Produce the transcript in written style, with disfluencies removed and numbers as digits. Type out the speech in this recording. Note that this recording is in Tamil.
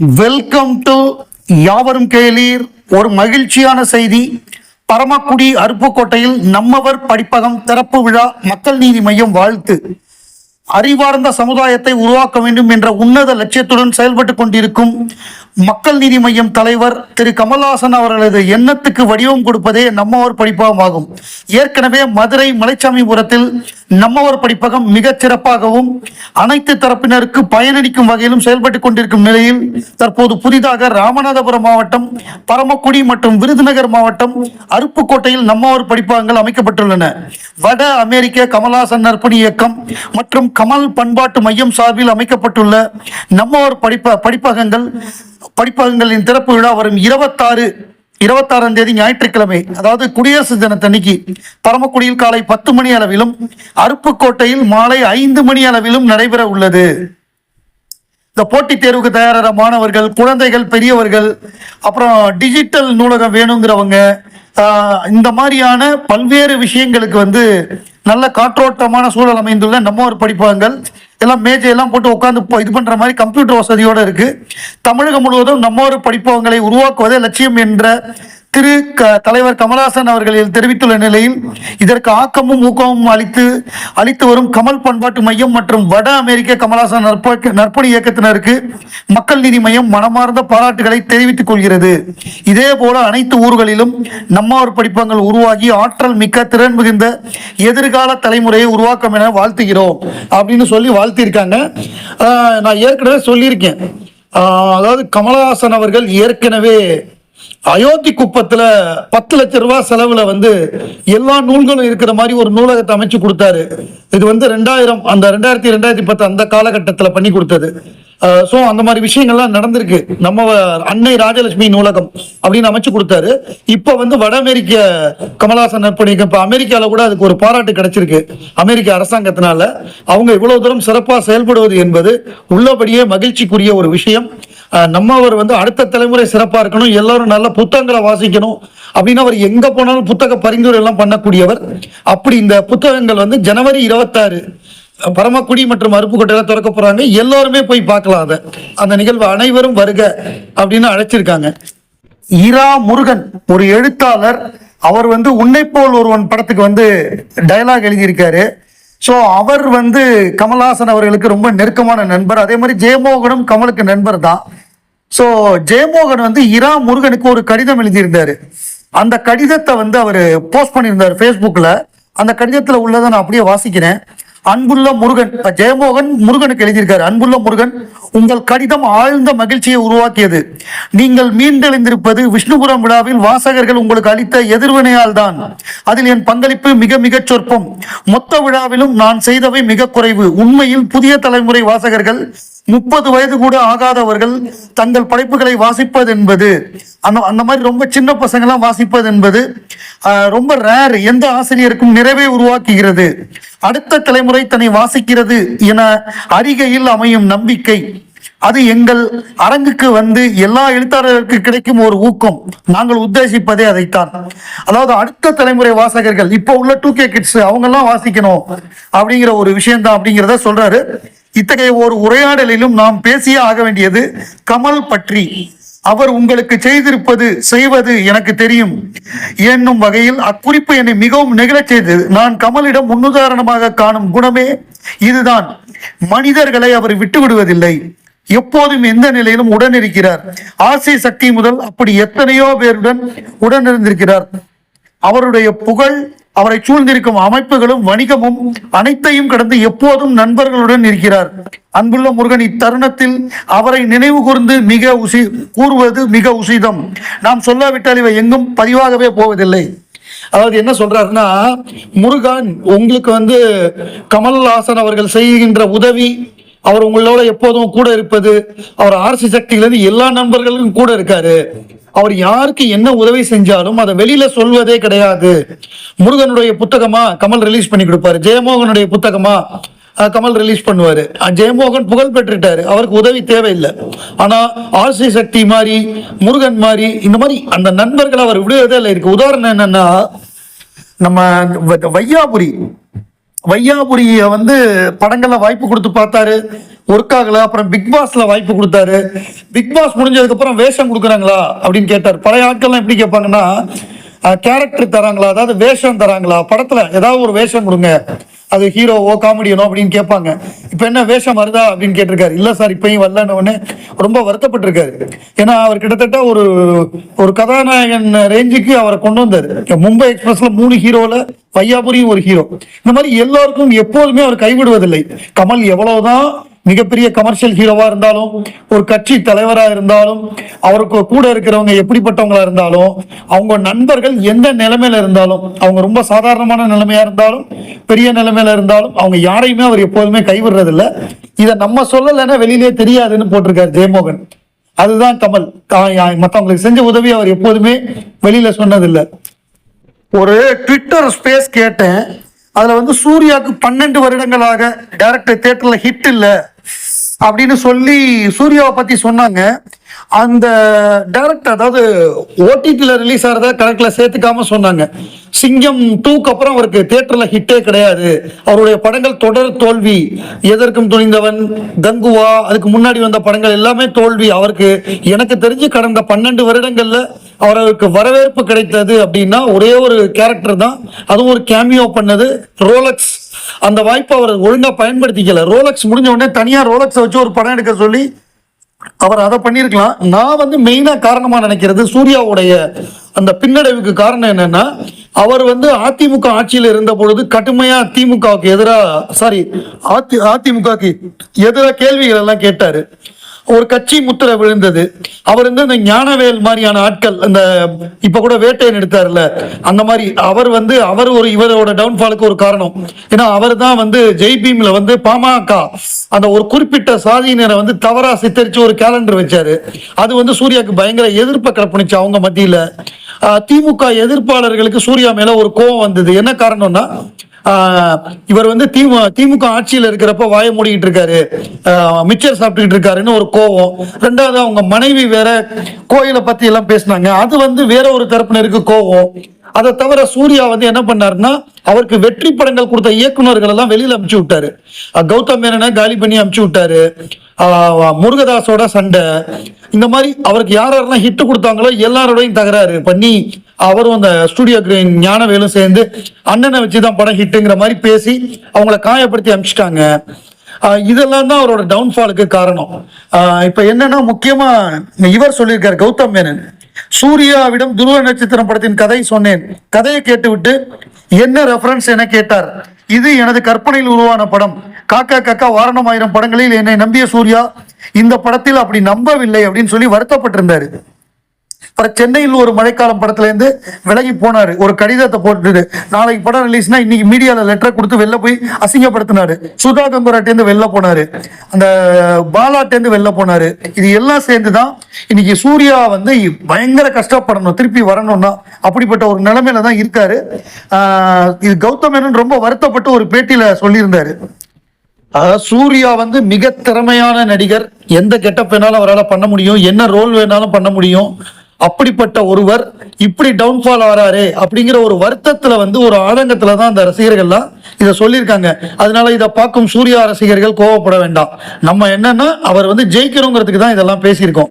வெல்கம் டு யாவரும் கேளீர். ஒரு மகிழ்ச்சியான செய்தி. பரமக்குடி அருப்புக்கோட்டையில் நம்மவர் படிப்பகம் திறப்பு விழா. மக்கள் நீதி மையம் வாழ்த்து. அறிவார்ந்த சமுதாயத்தை உருவாக்க வேண்டும் என்ற உன்னத லட்சியத்துடன் செயல்பட்டுக் கொண்டிருக்கும் மக்கள் நீதி மையம் தலைவர் திரு கமல்ஹாசன் அவர்களது எண்ணத்துக்கு வடிவம் கொடுப்பதே நம்மவர் படிப்பகம் ஆகும். ஏற்கனவே மதுரை மலைச்சாமிபுரத்தில் நம்மவர் படிப்பகம் மிகச் சிறப்பாகவும் அனைத்து தரப்பினருக்கு பயனளிக்கும் வகையிலும் செயல்பட்டுக் கொண்டிருக்கும் நிலையில் தற்போது புதிதாக ராமநாதபுரம் மாவட்டம், பரமக்குடி மற்றும் விருதுநகர் மாவட்டம் அருப்புக்கோட்டையில் நம்மவர் படிப்பகங்கள் அமைக்கப்பட்டுள்ளன. வட அமெரிக்க கமல்ஹாசன் நற்பணி இயக்கம் மற்றும் கமல் பண்பாட்டு மையம் சார்பில் அமைக்கப்பட்டுள்ள நம்மவர் படிப்பகங்களின் திறப்பு விழா வரும் 26ஆம் தேதி ஞாயிற்றுக்கிழமை, அதாவது குடியரசு தினத்தன்னைக்கு பரமக்குடியில் காலை 10 மணி அளவிலும் அருப்புக்கோட்டையில் மாலை 5 மணி அளவிலும் நடைபெற உள்ளது. இந்த போட்டித் தேர்வுக்கு தயாரான மாணவர்கள், குழந்தைகள், பெரியவர்கள், அப்புறம் டிஜிட்டல் நூலகம் வேணுங்கிறவங்க, இந்த மாதிரியான பல்வேறு விஷயங்களுக்கு நல்ல காற்றோட்டமான சூழல் அமைந்துள்ள நம்மவர் படிப்பகங்கள் எல்லாம் மேஜையெல்லாம் போட்டு உட்காந்து இது பண்ற மாதிரி கம்ப்யூட்டர் வசதியோட இருக்கு. தமிழகம் முழுவதும் நம்மவர் படிப்பகங்களை உருவாக்குவதே லட்சியம் என்ற தலைவர் கமல்ஹாசன் அவர்கள் தெரிவித்துள்ள நிலையில் இதற்கு ஆக்கமும் ஊக்கமும் அளித்து வரும் கமல் பண்பாட்டு மையம் மற்றும் வட அமெரிக்க கமல்ஹாசன் நற்பணி இயக்கத்தினருக்கு மக்கள் நீதி மையம் மனமார்ந்த பாராட்டுகளை தெரிவித்துக் கொள்கிறது. இதே போல அனைத்து ஊர்களிலும் நம்மவர் படிப்பகங்கள் உருவாகி ஆற்றல் மிக்க திறன் மிகுந்த எதிர்கால தலைமுறையை உருவாக்கும் என வாழ்த்துகிறோம் அப்படின்னு சொல்லி வாழ்த்திருக்காங்க. நான் ஏற்கனவே சொல்லியிருக்கேன், அதாவது கமல்ஹாசன் அவர்கள் ஏற்கனவே அயோத்தி குப்பத்துல 10 லட்சம் ரூபாய் செலவுல எல்லா நூல்களும் இருக்கிற மாதிரி ஒரு நூலகத்தை அமைச்சு கொடுத்தாரு. இது 2010 அந்த காலகட்டத்துல பண்ணி கொடுத்தது. சோ அந்த மாதிரி விஷயங்கள்லாம் நடந்திருக்கு. நம்ம அன்னை ராஜலட்சுமி நூலகம் அப்படின்னு அமைச்சு கொடுத்தாரு. இப்ப வட அமெரிக்க கமல்ஹாசன் நற்பணி, இப்ப அமெரிக்கால கூட அதுக்கு ஒரு பாராட்டு கிடைச்சிருக்கு அமெரிக்க அரசாங்கத்தினால. அவங்க இவ்வளவு தூரம் சிறப்பா செயல்படுவது என்பது உள்ளபடியே மகிழ்ச்சிக்குரிய ஒரு விஷயம். நம்மவர் அடுத்த தலைமுறை சிறப்பா இருக்கணும், எல்லாரும் நல்ல புத்தகங்களை வாசிக்கணும் அப்படின்னு அவர் எங்க போனாலும் புத்தக பரிந்துரை எல்லாம் பண்ணக்கூடியவர். அப்படி இந்த புத்தகங்கள் ஜனவரி 26 பரமக்குடி மற்றும் அருப்புக்கோட்டையில திறக்க போறாங்க. எல்லாருமே போய் பார்க்கலாம். அந்த நிகழ்வு அனைவரும் வருக அப்படின்னு அழைச்சிருக்காங்க. இரா முருகன் ஒரு எழுத்தாளர். அவர் உன்னை போல் ஒருவன் படத்துக்கு டயலாக் எழுதியிருக்காரு. ஸோ அவர் கமல்ஹாசன் அவர்களுக்கு ரொம்ப நெருக்கமான நண்பர். அதே மாதிரி ஜெயமோகனும் கமலுக்கு நண்பர் தான். ஸோ ஜெயமோகன் இரா முருகனுக்கு ஒரு கடிதம் எழுதியிருந்தாரு. அந்த கடிதத்தை அவர் போஸ்ட் பண்ணியிருந்தார் ஃபேஸ்புக்கில். அந்த கடிதத்தில் உள்ளதை நான் அப்படியே வாசிக்கிறேன். அன்புள்ள முருகன், ஜெயமோகன் முருகனுக்கு எழுதியிருக்காரு. அன்புள்ள முருகன், உங்கள் கடிதம் ஆழ்ந்த மகிழ்ச்சியை உருவாக்கியது. நீங்கள் மீண்டெழுந்திருப்பது விஷ்ணுபுரம் விழாவில் வாசகர்கள் உங்களுக்கு அளித்த எதிர்வினையால் தான். அதில் என் பங்களிப்பு மிக மிகச் சொற்பம். மொத்த விழாவிலும் நான் செய்தவை மிக குறைவு. உண்மையில் புதிய தலைமுறை வாசகர்கள், 30 வயது கூட ஆகாதவர்கள் தங்கள் படைப்புகளை வாசிப்பது என்பது, அந்த மாதிரி ரொம்ப சின்ன பசங்களாம் வாசிப்பது என்பது ரொம்ப ரேர். எந்த ஆசிரியருக்கும் நிறைவே உருவாக்குகிறது. அடுத்த தலைமுறை தன்னை வாசிக்கிறது என அருகையில் அமையும் நம்பிக்கை, அது எங்கள் அரங்குக்கு எல்லா எழுத்தாளர்களுக்கு கிடைக்கும் ஒரு ஊக்கம். நாங்கள் உத்தேசிப்பதே அதைத்தான். அதாவது அடுத்த தலைமுறை வாசகர்கள், இப்போ உள்ள 2K கிட்ஸ், அவங்க எல்லாம் வாசிக்கணும் அப்படிங்கிற ஒரு விஷயம் தான் அப்படிங்கிறத சொல்றாரு. இத்தகைய ஒரு உரையாடலிலும் நாம் பேசியே ஆக வேண்டியது கமல் பற்றி. அவர் உங்களுக்கு செய்வது எனக்கு தெரியும் என்னும் வகையில் அக்குறிப்பு என்னை மிகவும் நெகிழச் செய்தது. நான் கமலிடம் முன்னுதாரணமாக காணும் குணமே இதுதான். மனிதர்களை அவர் விட்டு விடுவதில்லை. எப்போதும் எந்த நிலையிலும் உடனிருக்கிறார். ஆசை சக்தி முதல் அப்படி எத்தனையோ பேருடன் உடனிருந்திருக்கிறார். அவருடைய புகழ், அவரை சூழ்ந்திருக்கும் அமைப்புகளும் வணிகமும் அனைத்தையும் கடந்து எப்போதும் நண்பர்களுடன் இருக்கிறார். அன்புள்ள முருகன், இத்தருணத்தில் அவரை நினைவு கூர்ந்து கூறுவது மிக உசிதம். நாம் சொல்லாவிட்டால் இவை எங்கும் பதிவாகவே போவதில்லை. அதாவது என்ன சொல்றாருன்னா, முருகன் உங்களுக்கு கமல்ஹாசன் அவர்கள் செய்கின்ற உதவி, அவர் உங்களோட எப்போதும் கூட இருப்பது, அவர் ஆர்சி சக்தியிலிருந்து எல்லா நண்பர்களுக்கும் கூட இருக்காரு. அவர் யாருக்கு என்ன உதவி செஞ்சாலும் அதை வெளியில சொல்வதே கிடையாது. முருகனுடைய புத்தகமா கமல் ரிலீஸ் பண்ணி கொடுப்பாரு, ஜெயமோகனுடைய புத்தகமா கமல் ரிலீஸ் பண்ணுவாரு. ஜெயமோகன் புகழ் பெற்றுட்டாரு, அவருக்கு உதவி தேவையில்லை. ஆனா ஆர்சி சக்தி மாதிரி, முருகன் மாதிரி, இந்த மாதிரி அந்த நண்பர்கள் அவர் விடுவதே இல்லை. இருக்கு உதாரணம் என்னன்னா, நம்ம வையாபுரி வையாபுரிய வந்து படங்கள்ல வாய்ப்பு கொடுத்து பார்த்தாரு, ஒர்க் ஆகல. அப்புறம் பிக் பாஸ்ல வாய்ப்பு கொடுத்தாரு. பிக் பாஸ் முடிஞ்சதுக்கு அப்புறம் வேஷம் கொடுக்குறாங்களா அப்படின்னு கேட்டார். பழைய ஆட்கள்லாம் எப்படி கேட்பாங்கன்னா, கேரக்டர் தராங்களா, அதாவது வேஷம் தராங்களா, படத்துல ஏதாவது ஒரு வேஷம் கொடுங்க, அது ஹீரோவோ காமெடியனோ அப்படின்னு கேட்பாங்க. இப்ப என்ன வேஷம் வருதா அப்படின்னு கேட்டிருக்காரு. இல்ல சார் இப்பயும் வரலன்னு உடனே ரொம்ப வருத்தப்பட்டிருக்காரு. ஏன்னா அவர் கிட்டத்தட்ட ஒரு ஒரு கதாநாயகன் ரேஞ்சுக்கு அவரை கொண்டு வந்தாரு. மும்பை எக்ஸ்பிரஸ்ல 3 ஹீரோல வையாபுரியும் ஒரு ஹீரோ. இந்த மாதிரி எல்லாருக்கும் எப்போதுமே அவர் கைவிடுவதில்லை. கமல் எவ்வளவுதான் மிகப்பெரிய கமர்ஷியல் ஹீரோவா இருந்தாலும், ஒரு கட்சி தலைவரா இருந்தாலும், அவருக்கு கூட இருக்கிறவங்க எப்படிப்பட்டவங்களா இருந்தாலும், அவங்க நண்பர்கள் எந்த நிலைமையில இருந்தாலும், அவங்க ரொம்ப சாதாரணமான நிலைமையா இருந்தாலும், பெரிய நிலைமையில இருந்தாலும், அவங்க யாரையுமே அவர் எப்போதுமே கைவிடுறதில்ல. இதை நம்ம சொல்லலைன்னா வெளியிலே தெரியாதுன்னு போட்டிருக்காரு ஜெயமோகன். அதுதான் கமல். மற்றவங்களுக்கு செஞ்ச உதவி அவர் எப்போதுமே வெளியில சொன்னதில்லை. ஒரு ட்விட்டர் ஸ்பேஸ் கேட்டேன். அதுல வந்து சூர்யாவுக்கு 12 வருடங்களாக டைரக்டர் தியேட்டர்ல ஹிட் இல்ல அப்படின்னு சொல்லி சூர்யாவை பத்தி சொன்னாங்க. அந்த டைரக்டர், அதாவது ஓடிடில ரிலீஸ் ஆகிறத கணக்குல சேர்த்துக்காம சொன்னாங்க. சிங்கம் 2க்கு அப்புறம் அவருக்கு தியேட்டர்ல ஹிட்டே கிடையாது. அவருடைய படங்கள் தொடர் தோல்வி. எதற்கும் துணிந்தவன், கங்குவா, அதுக்கு முன்னாடி வந்த படங்கள் எல்லாமே தோல்வி. அவருக்கு எனக்கு தெரிஞ்சு கடந்த 12 வருடங்கள்ல அவருக்கு வரவேற்பு கிடைத்தது அப்படின்னா ஒரே ஒரு கேரக்டர் தான். அதுவும் ஒரு கேமியோ பண்ணது ரோலக்ஸ். அந்த வாய்ப்பை அவர் ஒழுங்கா பயன்படுத்திக்கல. ரோலக்ஸ் முடிஞ்ச உடனே தனியா ரோலக்ஸ் வச்சு ஒரு படம் எடுக்க சொல்லி அவர் அதை பண்ணியிருக்கலாம். நான் வந்து மெயினா காரணமா நினைக்கிறது சூர்யாவுடைய அந்த பின்னடைவுக்கு காரணம் என்னன்னா, அவர் வந்து அதிமுக ஆட்சியில் இருந்த பொழுது கடுமையா திமுகவுக்கு அதிமுகவுக்கு எதிராக கேள்விகள் எல்லாம் கேட்டாரு. ஒரு கட்சி முத்திரை விழுந்தது. அவர் வந்து இந்த ஞானவேல் மாதிரியான ஆட்கள், இந்த இப்ப கூட வேட்டையன் எடுத்தார்ல, அந்த மாதிரி அவர் ஒரு இவரோட டவுன்ஃபாலுக்கு ஒரு காரணம். ஏன்னா அவர் தான் வந்து ஜெய் பீம்ல வந்து பாமக அந்த ஒரு குறிப்பிட்ட சாதியினரை வந்து தவறா சித்தரிச்சு ஒரு கேலண்டர் வச்சாரு. அது வந்து சூர்யாவுக்கு பயங்கர எதிர்ப்பை கிளப்பினுச்சு அவங்க மத்தியில. திமுக எதிர்ப்பாளர்களுக்கு சூர்யா மேல ஒரு கோபம் வந்தது. என்ன காரணம்னா, இவர் வந்து திமுக ஆட்சியில் இருக்கிறப்ப வாய மூடிக்கிட்டு இருக்காரு, மிச்சர் சாப்பிட்டுக்கிட்டு இருக்காருன்னு ஒரு கோவம். ரெண்டாவது அவங்க மனைவி வேற கோயிலை பத்தி எல்லாம் பேசினாங்க, அது வந்து வேற ஒரு தரப்பினருக்கு கோவம். அதை தவிர சூர்யா வந்து என்ன பண்ணாருன்னா, அவருக்கு வெற்றி படங்கள் கொடுத்த இயக்குநர்கள் எல்லாம் வெளியில அனுப்பிச்சு விட்டாரு. கௌதம் மேனனை காலி பண்ணி அனுப்பிச்சு விட்டாரு. முருகதாஸோட சண்டை, இந்த மாதிரி அவருக்கு யாரெல்லாம் ஹிட் கொடுத்தாங்களோ எல்லாரோடையும் தகராறு பண்ணி அவரும் அந்த ஸ்டுடியோ கிரீன் ஞானவேலும் சேர்ந்து அண்ணனை வச்சுதான் படம் ஹிட்டுங்கிற மாதிரி பேசி அவங்கள காயப்படுத்தி அனுப்பிச்சிட்டாங்க. இதெல்லாம் தான் அவரோட டவுன்ஃபாலுக்கு காரணம். இப்ப என்னன்னா, முக்கியமா இவர் சொல்லியிருக்காரு கௌதம் மேனன், சூர்யாவிடம் துருவ நட்சத்திரம் படத்தின் கதை சொன்னேன். கதையை கேட்டுவிட்டு என்ன ரெஃபரன்ஸ் என கேட்டார். இது எனது கற்பனையில் உருவான படம். காக்கா காக்கா வாரணம் ஆயிரம் படங்களில் என்னை நம்பிய சூர்யா இந்த படத்தில் அப்படி நம்பவில்லை அப்படின்னு சொல்லி வருத்தப்பட்டிருந்தாரு. அப்புறம் சென்னையில் ஒரு மழைக்காலம் படத்துல இருந்து விலகி போனாரு. ஒரு கடிதத்தை போட்டுட்டு நாளைக்கு படம் ரிலீஸ்னா இன்னைக்கு மீடியால லெட்டர் கொடுத்து வெளில போய் அசிங்கப்படுத்தினாரு. சுதா கங்குராட்டேந்து வெளில போனாரு, அந்த பாலாட்டேந்து வெளில போனாரு. இது எல்லாம் சேர்ந்துதான் இன்னைக்கு சூர்யா வந்து பயங்கர கஷ்டப்படணும், திருப்பி வரணும்னா அப்படிப்பட்ட ஒரு நிலைமையில தான் இருக்காரு. இது கௌதம் மேனன் ரொம்ப வருத்தப்பட்டு ஒரு பேட்டியில சொல்லியிருந்தாரு. சூர்யா வந்து மிக திறமையான நடிகர். எந்த கெட்டப் வேணாலும் அவரால் பண்ண முடியும், என்ன ரோல் வேணாலும் பண்ண முடியும். அப்படிப்பட்ட ஒருவர் இப்படி டவுன்ஃபால் ஆறாரு அப்படிங்கிற ஒரு வருத்தத்துல வந்து ஒரு ஆதங்கத்துல தான் அந்த ரசிகர்கள்லாம் இதை சொல்லியிருக்காங்க. அதனால இதை பார்க்கும் சூர்யா ரசிகர்கள் கோவப்பட வேண்டாம். நம்ம என்னன்னா, அவர் வந்து ஜெயிக்கணுங்கிறதுக்கு தான் இதெல்லாம் பேசியிருக்கோம்.